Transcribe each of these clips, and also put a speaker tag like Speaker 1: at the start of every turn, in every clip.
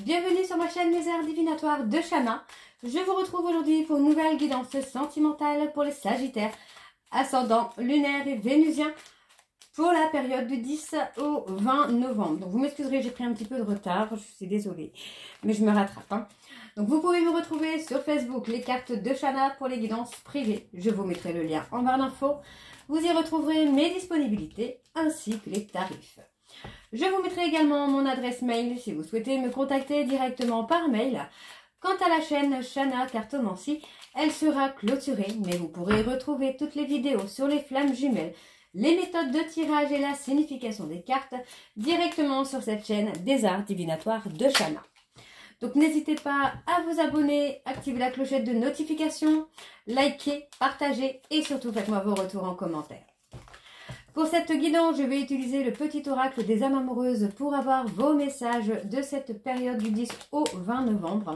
Speaker 1: Bienvenue sur ma chaîne Les Arts Divinatoires de Shana. Je vous retrouve aujourd'hui pour une nouvelle guidance sentimentale pour les Sagittaires, ascendant lunaire et vénusien pour la période du 10 au 20 novembre. Donc vous m'excuserez, j'ai pris un petit peu de retard, je suis désolée, mais je me rattrape. Donc vous pouvez me retrouver sur Facebook, les cartes de Shana pour les guidances privées. Je vous mettrai le lien en barre d'infos. Vous y retrouverez mes disponibilités ainsi que les tarifs. Je vous mettrai également mon adresse mail si vous souhaitez me contacter directement par mail. Quant à la chaîne Shana Cartomancie, elle sera clôturée, mais vous pourrez retrouver toutes les vidéos sur les flammes jumelles, les méthodes de tirage et la signification des cartes directement sur cette chaîne des Arts Divinatoires de Shana. Donc n'hésitez pas à vous abonner, activer la clochette de notification, liker, partager et surtout faites-moi vos retours en commentaire. Pour cette guidance, je vais utiliser le petit oracle des âmes amoureuses pour avoir vos messages de cette période du 10 au 20 novembre.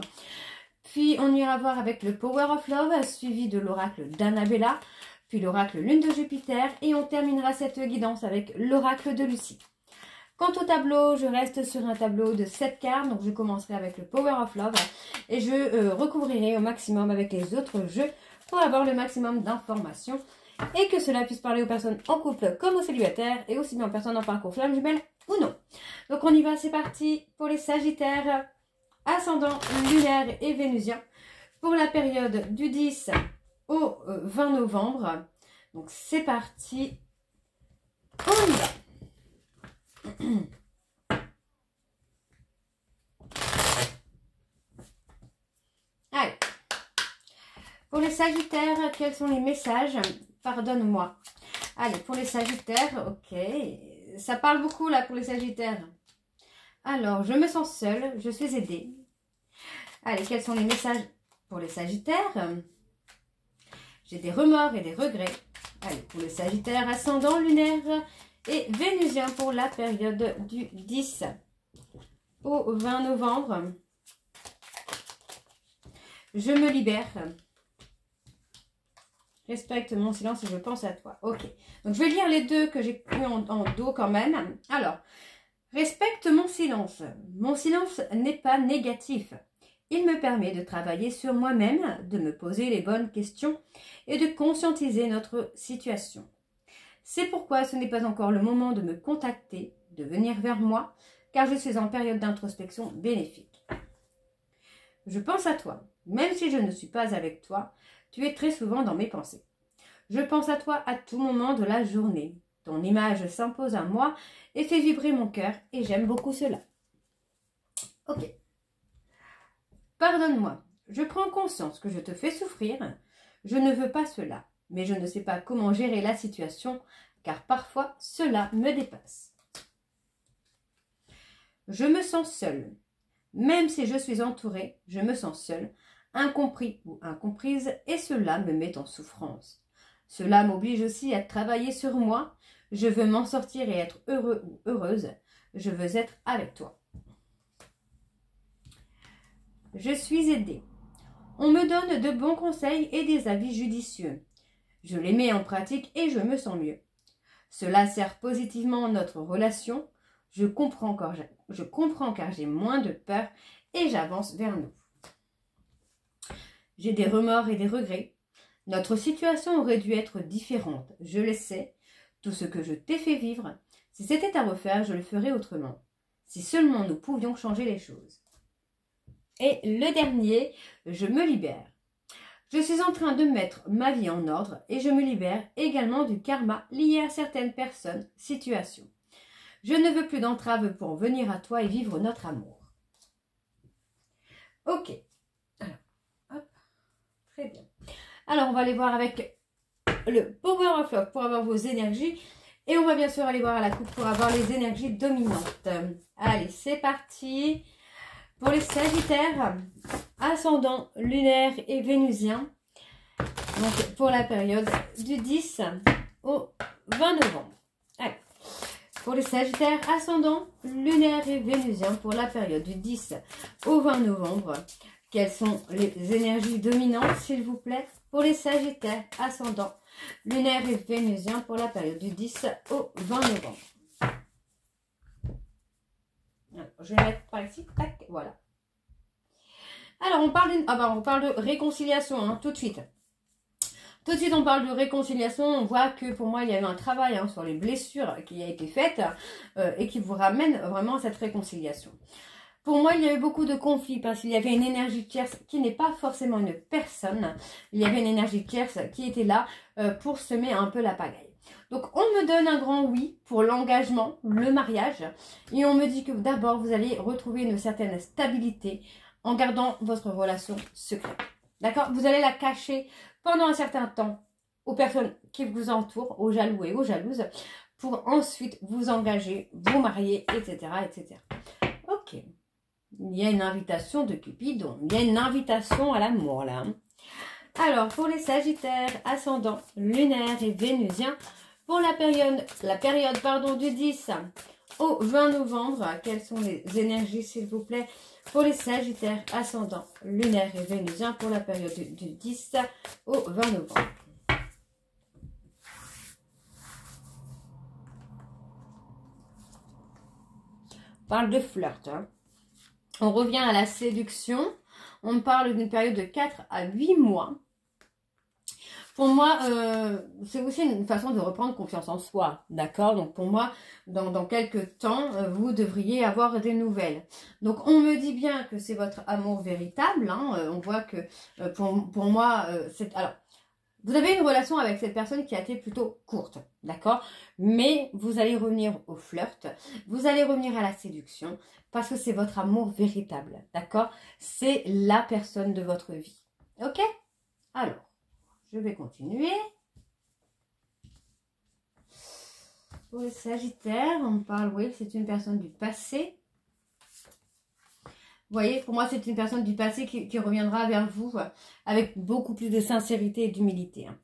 Speaker 1: Puis on ira voir avec le Power of Love, suivi de l'oracle d'Annabella, puis l'oracle Lune de Jupiter, et on terminera cette guidance avec l'oracle de Lucie. Quant au tableau, je reste sur un tableau de 7 cartes, donc je commencerai avec le Power of Love, et je recouvrirai au maximum avec les autres jeux pour avoir le maximum d'informations, et que cela puisse parler aux personnes en couple comme aux célibataires, et aussi bien aux personnes en parcours flamme jumelle ou non. Donc on y va, c'est parti pour les Sagittaires, ascendant lunaire et vénusien, pour la période du 10 au 20 novembre. Donc c'est parti, on y va. Allez, pour les Sagittaires, quels sont les messages? Pardonne-moi. Allez, pour les Sagittaires, ok. Ça parle beaucoup là pour les Sagittaires. Alors, je me sens seule, je suis aidée. Allez, quels sont les messages pour les Sagittaires? J'ai des remords et des regrets. Allez, pour les Sagittaires, ascendant lunaire et vénusien pour la période du 10 au 20 novembre. Je me libère. Respecte mon silence et je pense à toi. Ok. Donc, je vais lire les deux que j'ai mis en dos quand même. Alors, respecte mon silence. Mon silence n'est pas négatif. Il me permet de travailler sur moi-même, de me poser les bonnes questions et de conscientiser notre situation. C'est pourquoi ce n'est pas encore le moment de me contacter, de venir vers moi, car je suis en période d'introspection bénéfique. Je pense à toi. Même si je ne suis pas avec toi, tu es très souvent dans mes pensées. Je pense à toi à tout moment de la journée. Ton image s'impose à moi et fait vibrer mon cœur et j'aime beaucoup cela. Ok. Pardonne-moi. Je prends conscience que je te fais souffrir. Je ne veux pas cela, mais je ne sais pas comment gérer la situation car parfois cela me dépasse. Je me sens seule. Même si je suis entourée, je me sens seule, incompris ou incomprise, et cela me met en souffrance. Cela m'oblige aussi à travailler sur moi. Je veux m'en sortir et être heureux ou heureuse. Je veux être avec toi. Je suis aidée. On me donne de bons conseils et des avis judicieux. Je les mets en pratique et je me sens mieux. Cela sert positivement notre relation. Je comprends car j'ai moins de peur et j'avance vers nous. J'ai des remords et des regrets. Notre situation aurait dû être différente, je le sais. Tout ce que je t'ai fait vivre, si c'était à refaire, je le ferais autrement. Si seulement nous pouvions changer les choses. Et le dernier, je me libère. Je suis en train de mettre ma vie en ordre et je me libère également du karma lié à certaines personnes, situations. Je ne veux plus d'entraves pour venir à toi et vivre notre amour. Ok. Alors, hop. Très bien. Alors, on va aller voir avec le Power of Love pour avoir vos énergies. Et on va bien sûr aller voir à la coupe pour avoir les énergies dominantes. Allez, c'est parti. Pour les Sagittaires, ascendant lunaire et vénusien. Donc, pour la période du 10 au 20 novembre. Allez. Pour les Sagittaires, ascendant lunaire et vénusien pour la période du 10 au 20 novembre. Quelles sont les énergies dominantes, s'il vous plaît, pour les Sagittaires, ascendant lunaire et vénusien pour la période du 10 au 20 novembre. Alors, je vais mettre par ici, tac, voilà. Alors, on parle de réconciliation, hein, tout de suite. Tout de suite, on parle de réconciliation. On voit que pour moi, il y a eu un travail sur les blessures qui a été fait et qui vous ramène vraiment à cette réconciliation. Pour moi, il y a eu beaucoup de conflits parce qu'il y avait une énergie tierce qui n'est pas forcément une personne. Il y avait une énergie tierce qui était là pour semer un peu la pagaille. Donc, on me donne un grand oui pour l'engagement, le mariage. Et on me dit que d'abord, vous allez retrouver une certaine stabilité en gardant votre relation secrète. D'accord? Vous allez la cacher pendant un certain temps aux personnes qui vous entourent, aux jaloux et aux jalouses, pour ensuite vous engager, vous marier, etc., etc. Ok. Il y a une invitation de Cupidon. Il y a une invitation à l'amour, là. Alors, pour les Sagittaires, ascendant, lunaire et vénusien, pour la période du 10 au 20 novembre, quelles sont les énergies, s'il vous plaît, pour les Sagittaires, ascendant, lunaire et vénusien, pour la période du 10 au 20 novembre. On parle de flirt, hein. On revient à la séduction. On parle d'une période de 4 à 8 mois. Pour moi, c'est aussi une façon de reprendre confiance en soi, d'accord? Donc pour moi, dans quelques temps, vous devriez avoir des nouvelles. Donc on me dit bien que c'est votre amour véritable, hein. On voit que pour moi, alors, vous avez une relation avec cette personne qui a été plutôt courte, d'accord? Mais vous allez revenir au flirt, vous allez revenir à la séduction, parce que c'est votre amour véritable, d'accord? C'est la personne de votre vie, ok? Alors, je vais continuer. Pour les Sagittaires, on parle, oui, c'est une personne du passé. Vous voyez, pour moi, c'est une personne du passé qui reviendra vers vous avec beaucoup plus de sincérité et d'humilité. Hein.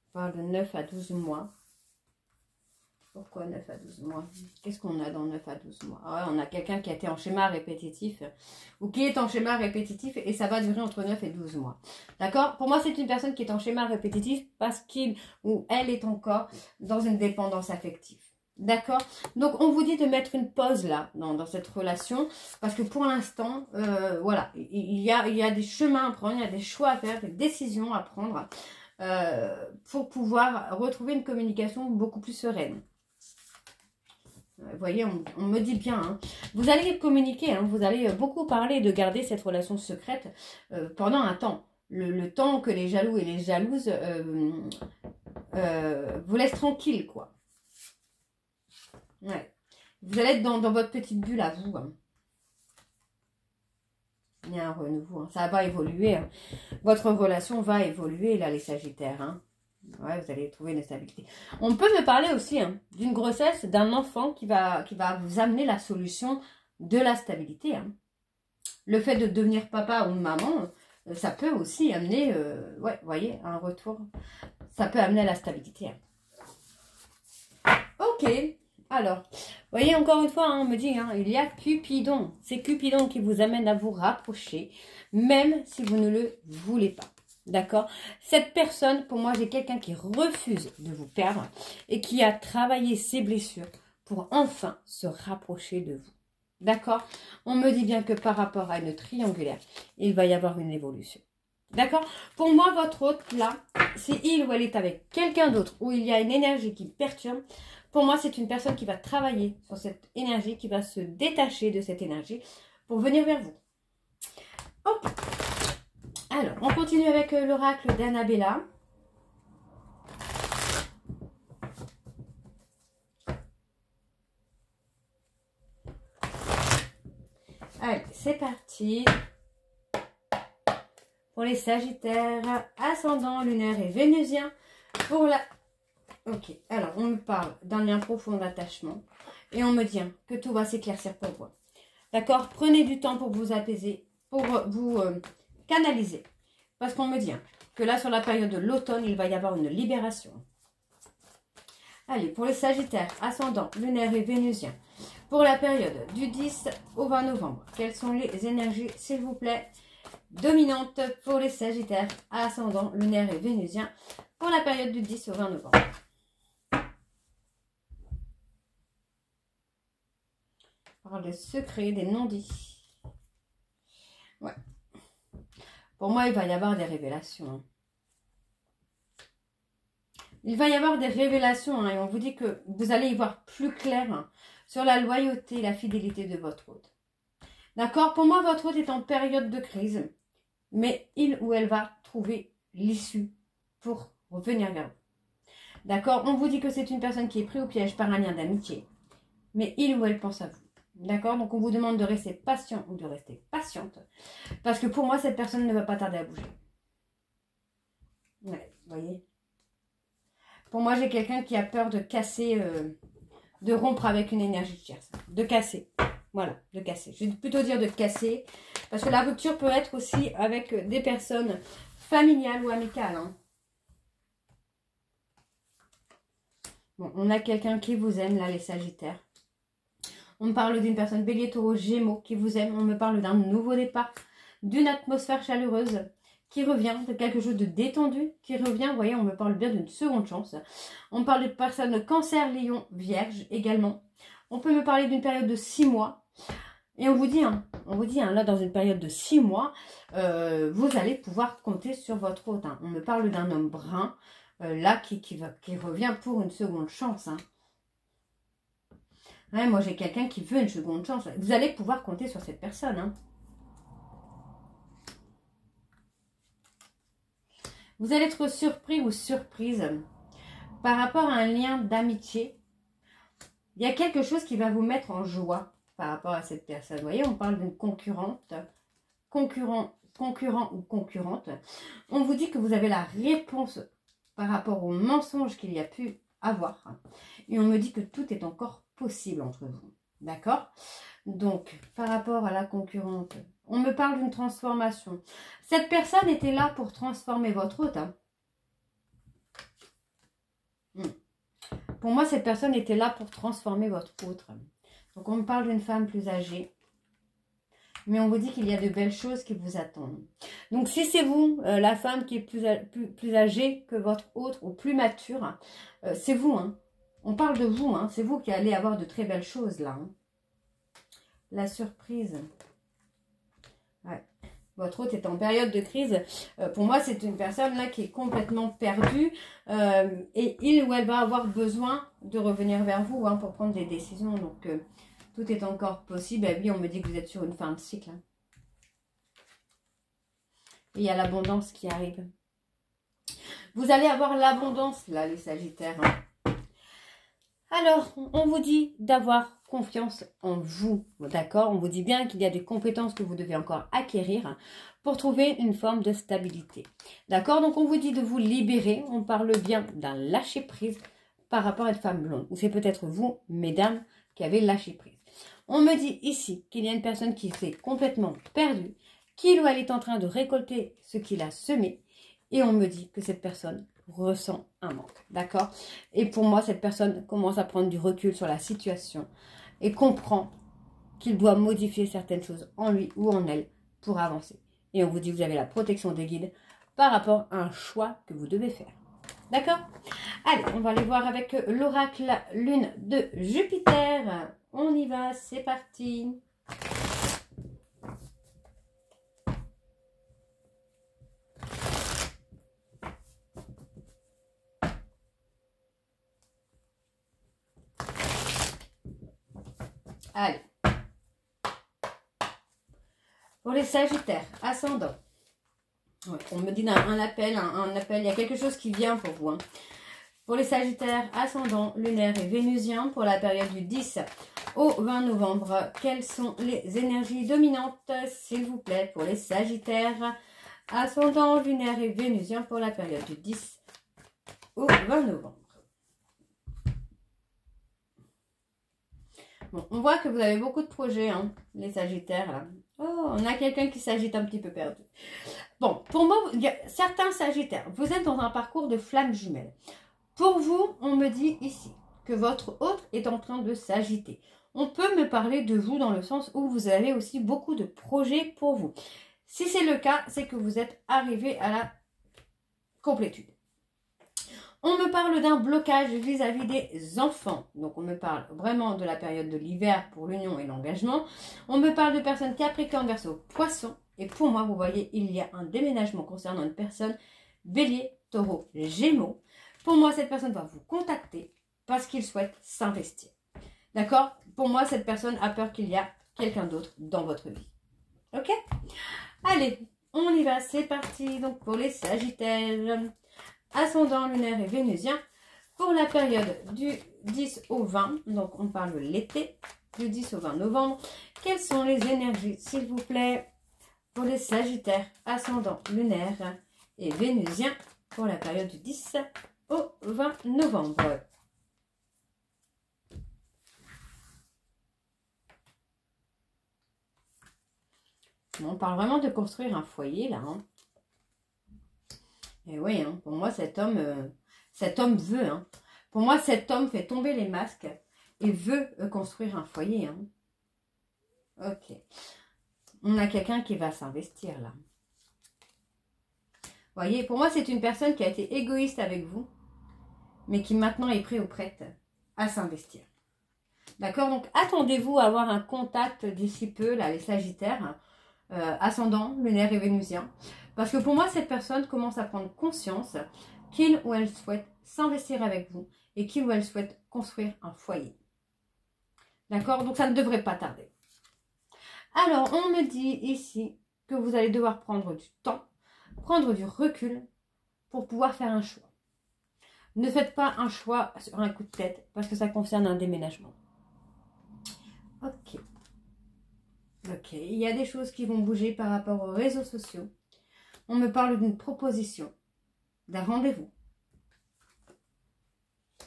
Speaker 1: On parle de 9 à 12 mois. Pourquoi 9 à 12 mois? Qu'est-ce qu'on a dans 9 à 12 mois? Ah ouais, on a quelqu'un qui a été en schéma répétitif ou qui est en schéma répétitif et ça va durer entre 9 et 12 mois. D'accord? Pour moi, c'est une personne qui est en schéma répétitif parce qu'il ou elle est encore dans une dépendance affective. D'accord? Donc, on vous dit de mettre une pause là, dans cette relation, parce que pour l'instant, voilà, il y a des chemins à prendre, il y a des choix à faire, des décisions à prendre pour pouvoir retrouver une communication beaucoup plus sereine. Vous voyez, on me dit bien, hein. Vous allez communiquer, hein, vous allez beaucoup parler de garder cette relation secrète pendant un temps. Le temps que les jaloux et les jalouses vous laissent tranquille, quoi. Ouais. Vous allez être dans votre petite bulle à vous. Hein. Il y a un renouveau, hein. Ça va évoluer. Hein. Votre relation va évoluer, là, les Sagittaires. Hein. Ouais, vous allez trouver une stabilité. On peut me parler aussi hein, d'une grossesse, d'un enfant qui va vous amener la solution de la stabilité. Hein. Le fait de devenir papa ou maman, ça peut aussi amener, ouais, vous voyez, un retour. Ça peut amener à la stabilité. Hein. Ok. Alors, vous voyez, encore une fois, hein, on me dit, hein, il y a Cupidon. C'est Cupidon qui vous amène à vous rapprocher, même si vous ne le voulez pas. D'accord? Cette personne, pour moi, j'ai quelqu'un qui refuse de vous perdre et qui a travaillé ses blessures pour enfin se rapprocher de vous. D'accord? On me dit bien que par rapport à une triangulaire, il va y avoir une évolution. D'accord? Pour moi, votre hôte, là, si il ou elle est avec quelqu'un d'autre, où il y a une énergie qui perturbe, pour moi, c'est une personne qui va travailler sur cette énergie, qui va se détacher de cette énergie pour venir vers vous. Ok. Alors, on continue avec l'oracle d'Annabella. Allez, c'est parti. Pour les Sagittaires, ascendant, lunaire et vénusien. Pour la... Ok, alors on me parle d'un lien profond d'attachement. Et on me dit hein, que tout va s'éclaircir pour vous. D'accord? Prenez du temps pour vous apaiser, pour vous canaliser. Parce qu'on me dit hein, que là, sur la période de l'automne, il va y avoir une libération. Allez, pour les Sagittaires, ascendant, lunaire et vénusien. Pour la période du 10 au 20 novembre, quelles sont les énergies, s'il vous plaît, dominantes pour les Sagittaires, ascendant, lunaire et vénusien, pour la période du 10 au 20 novembre. On parle de secrets, des non-dits. Ouais. Pour moi, il va y avoir des révélations. Hein. Il va y avoir des révélations. Hein, et on vous dit que vous allez y voir plus clair hein, sur la loyauté et la fidélité de votre hôte. D'accord? Pour moi, votre hôte est en période de crise. Mais il ou elle va trouver l'issue pour revenir vers vous. D'accord? On vous dit que c'est une personne qui est prise au piège par un lien d'amitié. Mais il ou elle pense à vous. D'accord? Donc on vous demande de rester patient ou de rester patiente. Parce que pour moi, cette personne ne va pas tarder à bouger. Ouais, vous voyez? Pour moi, j'ai quelqu'un qui a peur de casser, de rompre avec une énergie tierce. De casser. Voilà, de casser. Je vais plutôt dire de casser. Parce que la rupture peut être aussi avec des personnes familiales ou amicales. Hein. Bon, on a quelqu'un qui vous aime, là, les Sagittaires. On me parle d'une personne Bélier, Taureau, Gémeaux qui vous aime. On me parle d'un nouveau départ, d'une atmosphère chaleureuse qui revient, de quelque chose de détendu qui revient. Vous voyez, on me parle bien d'une seconde chance. On me parle de personnes Cancer, Lion, Vierge également. On peut me parler d'une période de 6 mois. Et on vous dit, là, dans une période de 6 mois, vous allez pouvoir compter sur votre hôte. Hein. On me parle d'un homme brun, là, qui revient pour une seconde chance. Hein. Ouais, moi, j'ai quelqu'un qui veut une seconde chance. Vous allez pouvoir compter sur cette personne. Hein. Vous allez être surpris ou surprise par rapport à un lien d'amitié. Il y a quelque chose qui va vous mettre en joie par rapport à cette personne. Vous voyez, on parle d'une concurrente, concurrent ou concurrente. On vous dit que vous avez la réponse par rapport aux mensonges qu'il y a pu avoir. Et on me dit que tout est encore possible entre vous. D'accord? Donc, par rapport à la concurrente, on me parle d'une transformation. Cette personne était là pour transformer votre hôte. Hein. Pour moi, cette personne était là pour transformer votre hôte. Donc, on me parle d'une femme plus âgée. Mais on vous dit qu'il y a de belles choses qui vous attendent. Donc, si c'est vous, la femme qui est plus âgée que votre hôte ou plus mature, c'est vous. Hein. On parle de vous. Hein. C'est vous qui allez avoir de très belles choses là. Hein. La surprise. Ouais. Votre hôte est en période de crise. Pour moi, c'est une personne là qui est complètement perdue. Et il ou elle va avoir besoin de revenir vers vous hein, pour prendre des décisions. Donc, tout est encore possible. Et oui, on me dit que vous êtes sur une fin de cycle. Hein. Et il y a l'abondance qui arrive. Vous allez avoir l'abondance, là, les Sagittaires. Hein. Alors, on vous dit d'avoir confiance en vous. D'accord? On vous dit bien qu'il y a des compétences que vous devez encore acquérir pour trouver une forme de stabilité. D'accord? Donc, on vous dit de vous libérer. On parle bien d'un lâcher-prise par rapport à une femme blonde. Ou c'est peut-être vous, mesdames, qui avez lâché prise. On me dit ici qu'il y a une personne qui s'est complètement perdue, qu'il ou elle est en train de récolter ce qu'il a semé. Et on me dit que cette personne ressent un manque. D'accord? Et pour moi, cette personne commence à prendre du recul sur la situation et comprend qu'il doit modifier certaines choses en lui ou en elle pour avancer. Et on vous dit que vous avez la protection des guides par rapport à un choix que vous devez faire. D'accord? Allez, on va aller voir avec l'oracle lune de Jupiter. On y va, c'est parti. Allez. Pour les Sagittaires, ascendant. Ouais, on me dit un appel, il y a quelque chose qui vient pour vous. Hein. Pour les Sagittaires, ascendant, lunaire et vénusien, pour la période du 10 au 20 novembre, quelles sont les énergies dominantes, s'il vous plaît, pour les Sagittaires, ascendant, lunaire et vénusien, pour la période du 10 au 20 novembre. Bon, on voit que vous avez beaucoup de projets, hein, les Sagittaires, là. Oh, on a quelqu'un qui s'agite un petit peu perdu. Bon, pour moi, il y a certains Sagittaires, vous êtes dans un parcours de flamme jumelle. Pour vous, on me dit ici que votre hôte est en train de s'agiter. On peut me parler de vous dans le sens où vous avez aussi beaucoup de projets pour vous. Si c'est le cas, c'est que vous êtes arrivé à la complétude. On me parle d'un blocage vis-à-vis des enfants. Donc, on me parle vraiment de la période de l'hiver pour l'union et l'engagement. On me parle de personnes Capricorne, Verseau, Poisson. Et pour moi, vous voyez, il y a un déménagement concernant une personne Bélier, Taureau, Gémeaux. Pour moi, cette personne va vous contacter parce qu'il souhaite s'investir. D'accord? Pour moi, cette personne a peur qu'il y a quelqu'un d'autre dans votre vie. Ok? Allez, on y va. C'est parti. Donc, pour les Sagittaires, ascendant lunaire et vénusien, pour la période du 10 au 20, donc on parle de l'été, du 10 au 20 novembre, quelles sont les énergies, s'il vous plaît, pour les Sagittaires, ascendant lunaire et vénusien, pour la période du 10 au 20 novembre. On parle vraiment de construire un foyer, là. Hein. Et oui, hein, pour moi, cet homme veut. Hein. Pour moi, cet homme fait tomber les masques et veut construire un foyer. Hein. Ok. On a quelqu'un qui va s'investir, là. Vous voyez, pour moi, c'est une personne qui a été égoïste avec vous, mais qui maintenant est prêt ou prête à s'investir. D'accord? Donc, attendez-vous à avoir un contact d'ici peu, là, les Sagittaires, ascendant, lunaire et vénusien. Parce que pour moi, cette personne commence à prendre conscience qu'il ou elle souhaite s'investir avec vous et qu'il ou elle souhaite construire un foyer. D'accord? Donc, ça ne devrait pas tarder. Alors, on me dit ici que vous allez devoir prendre du temps, prendre du recul pour pouvoir faire un choix. Ne faites pas un choix sur un coup de tête parce que ça concerne un déménagement. Ok. Ok, il y a des choses qui vont bouger par rapport aux réseaux sociaux. On me parle d'une proposition, d'un rendez-vous.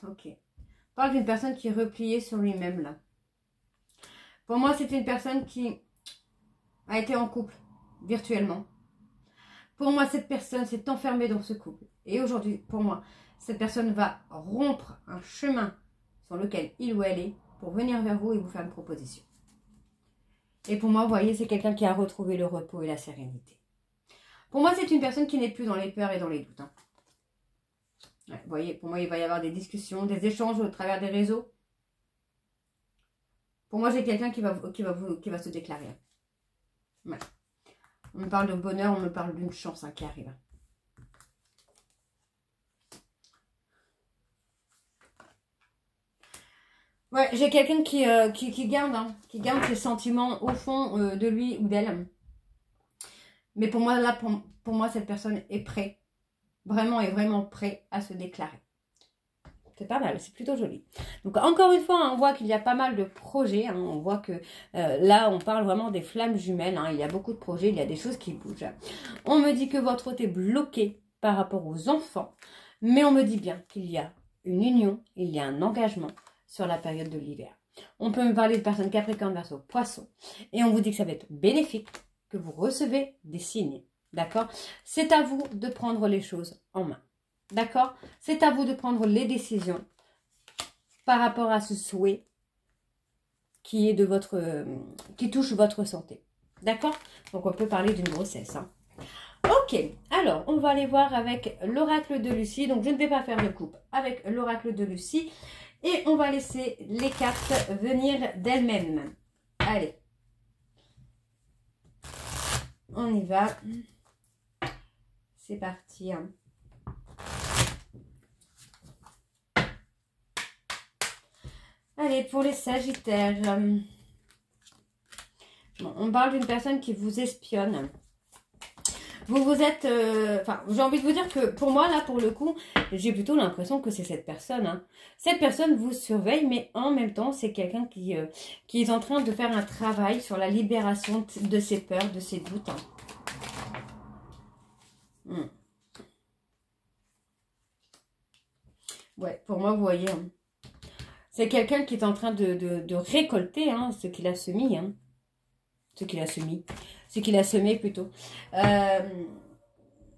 Speaker 1: Ok. On parle d'une personne qui est repliée sur lui-même là. Pour moi, c'est une personne qui a été en couple virtuellement. Pour moi, cette personne s'est enfermée dans ce couple. Et aujourd'hui, pour moi, cette personne va rompre un chemin sur lequel il ou elle est pour venir vers vous et vous faire une proposition. Et pour moi, vous voyez, c'est quelqu'un qui a retrouvé le repos et la sérénité. Pour moi, c'est une personne qui n'est plus dans les peurs et dans les doutes. Hein. Ouais, vous voyez, pour moi, il va y avoir des discussions, des échanges au travers des réseaux. Pour moi, c'est quelqu'un qui va se déclarer. Ouais. On me parle de bonheur, on me parle d'une chance qui arrive. Ouais, j'ai quelqu'un qui garde ses sentiments au fond de lui ou d'elle. Mais pour moi, là, pour moi, cette personne est prête. Est vraiment prêt à se déclarer. C'est pas mal, c'est plutôt joli. Donc, encore une fois, hein, on voit qu'il y a pas mal de projets. Hein, on voit que là, on parle vraiment des flammes jumelles. Hein, il y a beaucoup de projets, il y a des choses qui bougent. On me dit que votre hôte est bloqué par rapport aux enfants. Mais on me dit bien qu'il y a une union, il y a un engagement sur la période de l'hiver. On peut me parler de personnes Capricorne, Verseau, Poisson. Et on vous dit que ça va être bénéfique, que vous recevez des signes. D'accord? C'est à vous de prendre les choses en main. D'accord? C'est à vous de prendre les décisions par rapport à ce souhait qui est qui touche votre santé. D'accord? Donc, on peut parler d'une grossesse. Hein. Ok, alors, on va aller voir avec l'oracle de Lucie. Donc, je ne vais pas faire de coupe avec l'oracle de Lucie. Et on va laisser les cartes venir d'elles-mêmes. Allez. On y va. C'est parti. Hein. Allez, pour les Sagittaires. Bon, on parle d'une personne qui vous espionne. Vous êtes... j'ai envie de vous dire que pour moi, là, pour le coup, j'ai plutôt l'impression que c'est cette personne. Hein. Cette personne vous surveille, mais en même temps, c'est quelqu'un qui est en train de faire un travail sur la libération de ses peurs, de ses doutes. Hein. Ouais, pour moi, vous voyez... Hein. C'est quelqu'un qui est en train de récolter hein, ce qu'il a semé. Hein. Ce qu'il a semé. Ce qu'il a semé plutôt.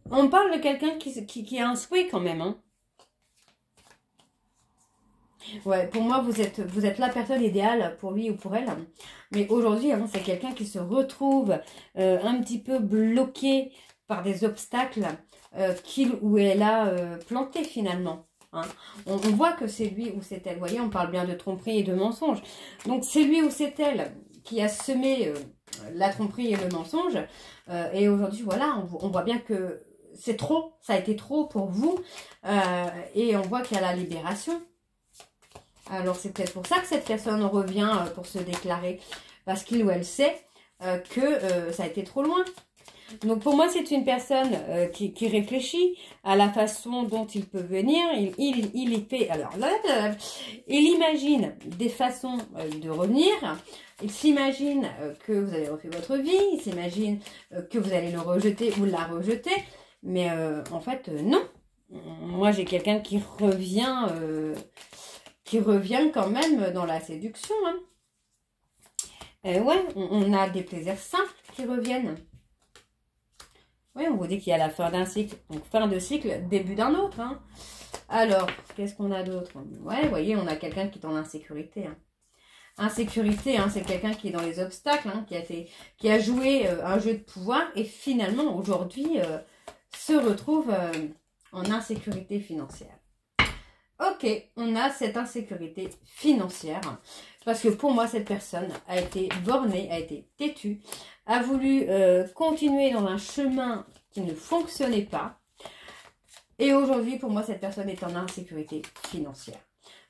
Speaker 1: On parle de quelqu'un qui a un souhait quand même. Hein. Ouais, pour moi, vous êtes la personne idéale pour lui ou pour elle. Mais aujourd'hui, hein, c'est quelqu'un qui se retrouve un petit peu bloqué par des obstacles qu'il ou elle a plantés finalement. hein. On voit que c'est lui ou c'est elle. Vous voyez, on parle bien de tromperie et de mensonge. Donc, c'est lui ou c'est elle qui a semé la tromperie et le mensonge. Et aujourd'hui, voilà, on voit bien que c'est trop. Ça a été trop pour vous. Et on voit qu'il y a la libération. Alors, c'est peut-être pour ça que cette personne revient pour se déclarer. Parce qu'il ou elle sait que ça a été trop loin. Donc, pour moi, c'est une personne qui réfléchit à la façon dont il peut venir. Il y fait... Alors, là, il imagine des façons de revenir. Il s'imagine que vous avez refait votre vie. Il s'imagine que vous allez le rejeter ou la rejeter. Mais en fait, non. Moi, j'ai quelqu'un qui revient quand même dans la séduction. Hein. Ouais, on a des plaisirs simples qui reviennent. Oui, on vous dit qu'il y a la fin d'un cycle. Donc, fin de cycle, début d'un autre. Hein. Alors, qu'est-ce qu'on a d'autre? Ouais, vous voyez, on a quelqu'un qui est en insécurité. Hein. Insécurité, hein, c'est quelqu'un qui est dans les obstacles, hein, qui a joué un jeu de pouvoir et finalement, aujourd'hui, se retrouve en insécurité financière. Ok, on a cette insécurité financière. Parce que pour moi, cette personne a été bornée, a été têtue, a voulu continuer dans un chemin qui ne fonctionnait pas. Et aujourd'hui, pour moi, cette personne est en insécurité financière.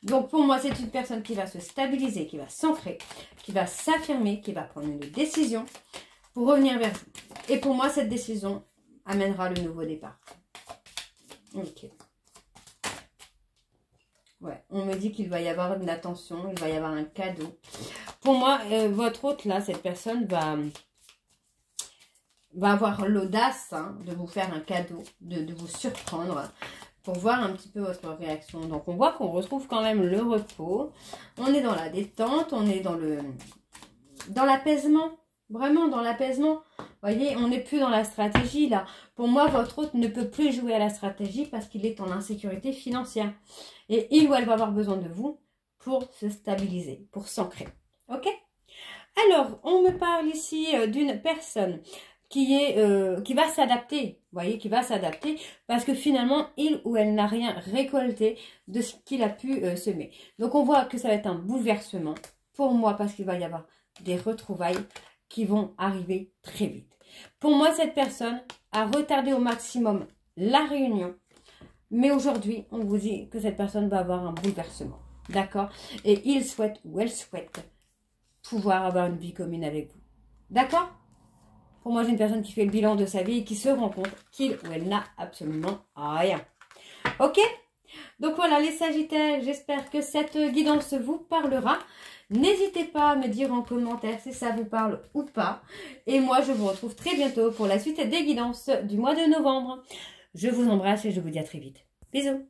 Speaker 1: Donc, pour moi, c'est une personne qui va se stabiliser, qui va s'ancrer, qui va s'affirmer, qui va prendre une décision pour revenir vers vous. Et pour moi, cette décision amènera le nouveau départ. Ok. Ouais, on me dit qu'il va y avoir une attention, il va y avoir un cadeau. Pour moi, votre hôte, là, cette personne va avoir l'audace hein, de vous faire un cadeau, de vous surprendre pour voir un petit peu votre réaction. Donc, on voit qu'on retrouve quand même le repos. On est dans la détente, on est dans l'apaisement. Vraiment dans l'apaisement. Vous voyez, on n'est plus dans la stratégie, là. Pour moi, votre hôte ne peut plus jouer à la stratégie parce qu'il est en insécurité financière. Et il ou elle va avoir besoin de vous pour se stabiliser, pour s'ancrer. Ok? Alors, on me parle ici d'une personne qui va s'adapter. Vous voyez, qui va s'adapter parce que finalement, il ou elle n'a rien récolté de ce qu'il a pu semer. Donc, on voit que ça va être un bouleversement pour moi parce qu'il va y avoir des retrouvailles qui vont arriver très vite. Pour moi, cette personne a retardé au maximum la réunion. Mais aujourd'hui, on vous dit que cette personne va avoir un bouleversement. D'accord? Et il souhaite ou elle souhaite pouvoir avoir une vie commune avec vous. D'accord? Pour moi, j'ai une personne qui fait le bilan de sa vie et qui se rend compte qu'il ou elle n'a absolument rien. Ok? Donc voilà, les Sagittaires, j'espère que cette guidance vous parlera. N'hésitez pas à me dire en commentaire si ça vous parle ou pas. Et moi, je vous retrouve très bientôt pour la suite des guidances du mois de novembre. Je vous embrasse et je vous dis à très vite. Bisous!